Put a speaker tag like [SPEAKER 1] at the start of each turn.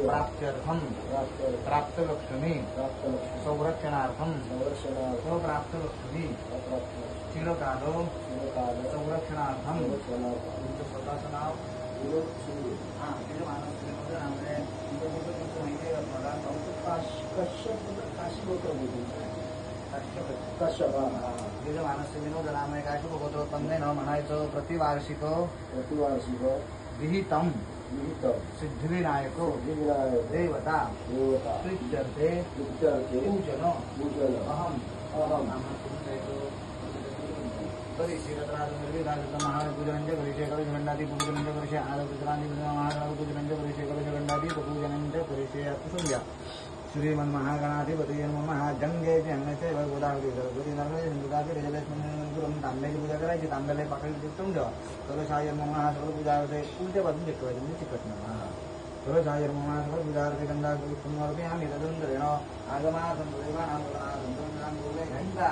[SPEAKER 1] प्राप्त्यर्थम प्राप्तलक्ष्मी संरक्षणार्थम प्राप्तलक्ष्मी चिरकालो संरक्षणार्थम तुमचं स्वतःचं नाव
[SPEAKER 2] कश्यप
[SPEAKER 1] मानस्य विनोद नामे काश्यप गोत्रोत्पन्नेन म्हणायचं प्रतिवार्षिक विहितम सिद्धिविनायको देवता प्रीत्यर्थे पूजन अहम महापूजनंच करिष्ये कलशगंडादी पूजनंच करिष्ये आलोचनादी महापूजनंच करिष्ये कलशगंडादी पूजनंच करिष्ये संध्या श्रीमन्महागणाधिपतये नमः गंगे जन्नते गोदावरी सरस्वती नर्मदे सिंधुतापी रजलेश्वरम तांब्याची पूजा करायची तांब्याला पाकळी समजा कलशाय नमः सर्व पूजा करते उलट्या बाजून चिकवायचं म्हणजे चिकट नमः कलशाय नमः सर्व पूजा करते गंगा कुमारपी आम्ही तदंतरेण आगमा संतदेवानां घंटा